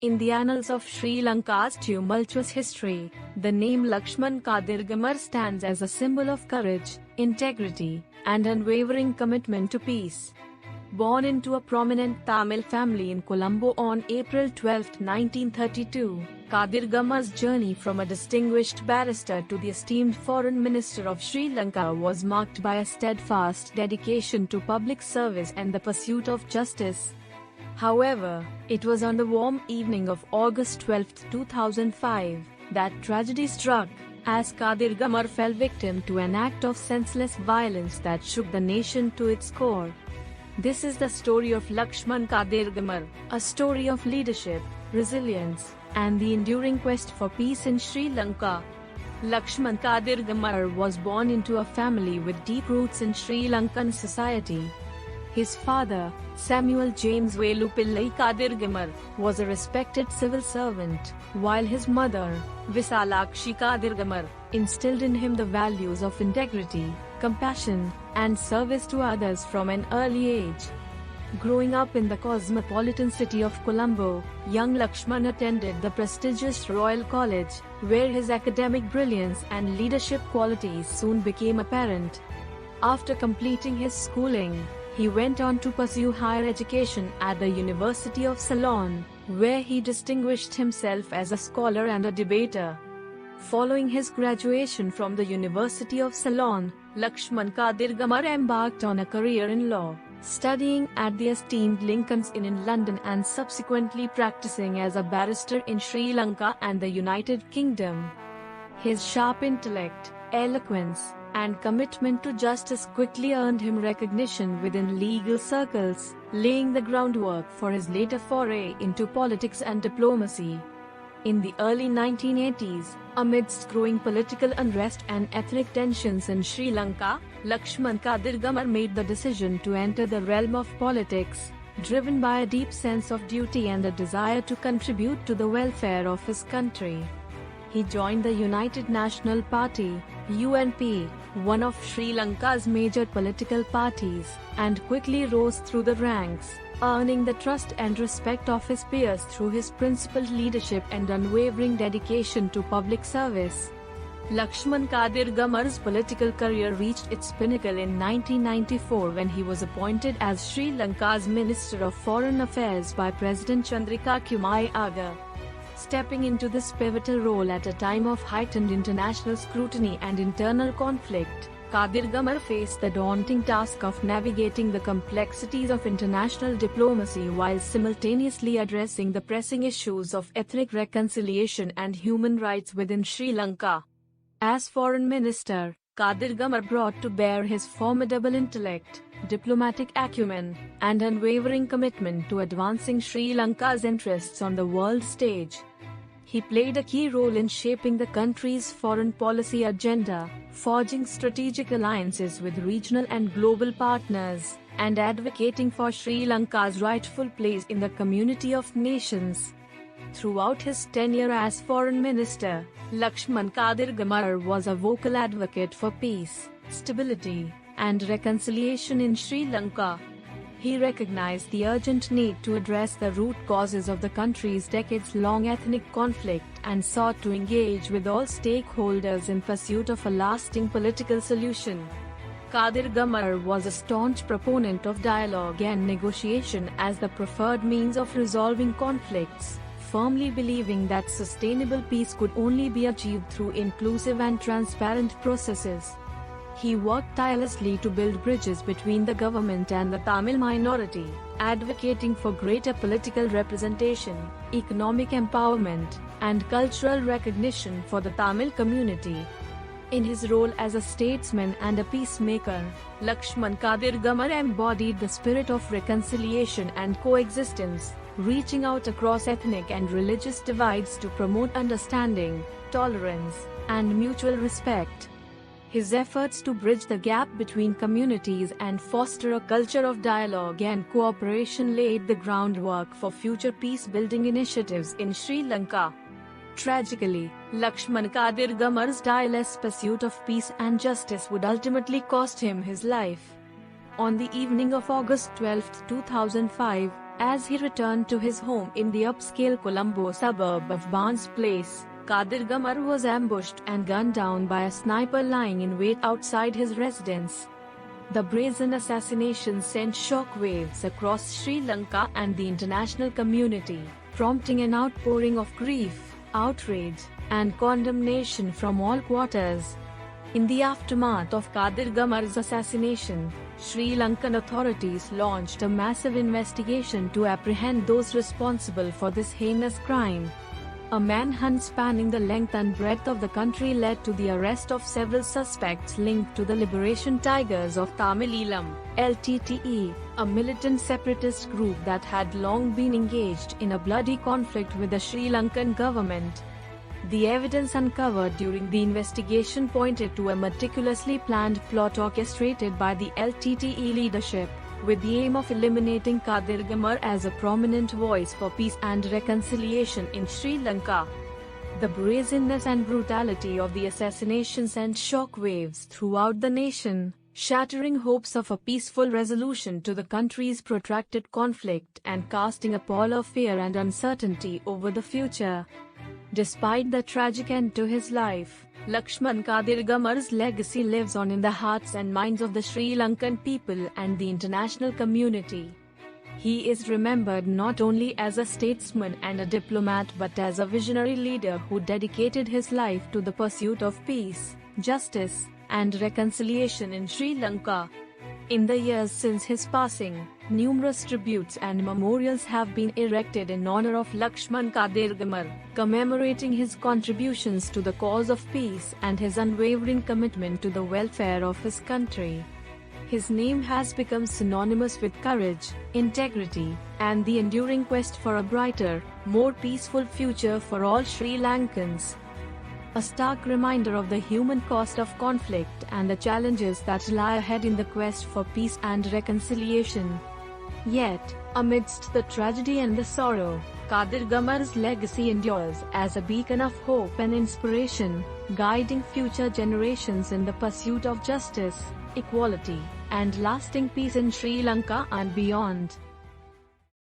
In the annals of Sri Lanka's tumultuous history, the name Lakshman Kadirgamar stands as a symbol of courage, integrity, and unwavering commitment to peace. Born into a prominent Tamil family in Colombo on April 12, 1932, Kadirgamar's journey from a distinguished barrister to the esteemed Foreign Minister of Sri Lanka was marked by a steadfast dedication to public service and the pursuit of justice. However, it was on the warm evening of August 12, 2005, that tragedy struck, as Kadirgamar fell victim to an act of senseless violence that shook the nation to its core. This is the story of Lakshman Kadirgamar, a story of leadership, resilience, and the enduring quest for peace in Sri Lanka. Lakshman Kadirgamar was born into a family with deep roots in Sri Lankan society. His father, Samuel James Velupillai Kadirgamar, was a respected civil servant, while his mother, Visalakshi Kadirgamar, instilled in him the values of integrity, compassion, and service to others from an early age. Growing up in the cosmopolitan city of Colombo, young Lakshman attended the prestigious Royal College, where his academic brilliance and leadership qualities soon became apparent. After completing his schooling, he went on to pursue higher education at the University of Ceylon, where he distinguished himself as a scholar and a debater. Following his graduation from the University of Ceylon, Lakshman Kadirgamar embarked on a career in law, studying at the esteemed Lincoln's Inn in London and subsequently practicing as a barrister in Sri Lanka and the United Kingdom. His sharp intellect, eloquence, and commitment to justice quickly earned him recognition within legal circles, laying the groundwork for his later foray into politics and diplomacy. In the early 1980s, amidst growing political unrest and ethnic tensions in Sri Lanka, Lakshman Kadirgamar made the decision to enter the realm of politics, driven by a deep sense of duty and a desire to contribute to the welfare of his country. He joined the United National Party, UNP, one of Sri Lanka's major political parties, and quickly rose through the ranks, earning the trust and respect of his peers through his principled leadership and unwavering dedication to public service. Lakshman Kadirgamar's political career reached its pinnacle in 1994 when he was appointed as Sri Lanka's Minister of Foreign Affairs by President Chandrika Kumarayaga. Stepping into this pivotal role at a time of heightened international scrutiny and internal conflict, Kadirgamar faced the daunting task of navigating the complexities of international diplomacy while simultaneously addressing the pressing issues of ethnic reconciliation and human rights within Sri Lanka. As Foreign Minister, Kadirgamar brought to bear his formidable intellect, diplomatic acumen, and unwavering commitment to advancing Sri Lanka's interests on the world stage. He played a key role in shaping the country's foreign policy agenda, forging strategic alliances with regional and global partners, and advocating for Sri Lanka's rightful place in the community of nations. Throughout his tenure as Foreign Minister, Lakshman Kadirgamar was a vocal advocate for peace, stability, and reconciliation in Sri Lanka. He recognized the urgent need to address the root causes of the country's decades-long ethnic conflict and sought to engage with all stakeholders in pursuit of a lasting political solution. Kadirgamar was a staunch proponent of dialogue and negotiation as the preferred means of resolving conflicts, firmly believing that sustainable peace could only be achieved through inclusive and transparent processes. He worked tirelessly to build bridges between the government and the Tamil minority, advocating for greater political representation, economic empowerment, and cultural recognition for the Tamil community. In his role as a statesman and a peacemaker, Lakshman Kadirgamar embodied the spirit of reconciliation and coexistence, reaching out across ethnic and religious divides to promote understanding, tolerance, and mutual respect. His efforts to bridge the gap between communities and foster a culture of dialogue and cooperation laid the groundwork for future peace-building initiatives in Sri Lanka. Tragically, Lakshman Kadirgamar's tireless pursuit of peace and justice would ultimately cost him his life. On the evening of August 12, 2005, As he returned to his home in the upscale Colombo suburb of Barnes Place, Kadirgamar was ambushed and gunned down by a sniper lying in wait outside his residence. The brazen assassination sent shockwaves across Sri Lanka and the international community, prompting an outpouring of grief, outrage, and condemnation from all quarters. In the aftermath of Kadirgamar's assassination, Sri Lankan authorities launched a massive investigation to apprehend those responsible for this heinous crime. A manhunt spanning the length and breadth of the country led to the arrest of several suspects linked to the Liberation Tigers of Tamil Eelam, LTTE, a militant separatist group that had long been engaged in a bloody conflict with the Sri Lankan government. The evidence uncovered during the investigation pointed to a meticulously planned plot orchestrated by the LTTE leadership, with the aim of eliminating Kadirgamar as a prominent voice for peace and reconciliation in Sri Lanka. The brazenness and brutality of the assassination sent shockwaves throughout the nation, shattering hopes of a peaceful resolution to the country's protracted conflict and casting a pall of fear and uncertainty over the future. Despite the tragic end to his life, Lakshman Kadirgamar's legacy lives on in the hearts and minds of the Sri Lankan people and the international community. He is remembered not only as a statesman and a diplomat but as a visionary leader who dedicated his life to the pursuit of peace, justice, and reconciliation in Sri Lanka. In the years since his passing, numerous tributes and memorials have been erected in honor of Lakshman Kadirgamar, commemorating his contributions to the cause of peace and his unwavering commitment to the welfare of his country. His name has become synonymous with courage, integrity, and the enduring quest for a brighter, more peaceful future for all Sri Lankans. A stark reminder of the human cost of conflict and the challenges that lie ahead in the quest for peace and reconciliation. Yet, amidst the tragedy and the sorrow, Kadirgamar's legacy endures as a beacon of hope and inspiration, guiding future generations in the pursuit of justice, equality, and lasting peace in Sri Lanka and beyond.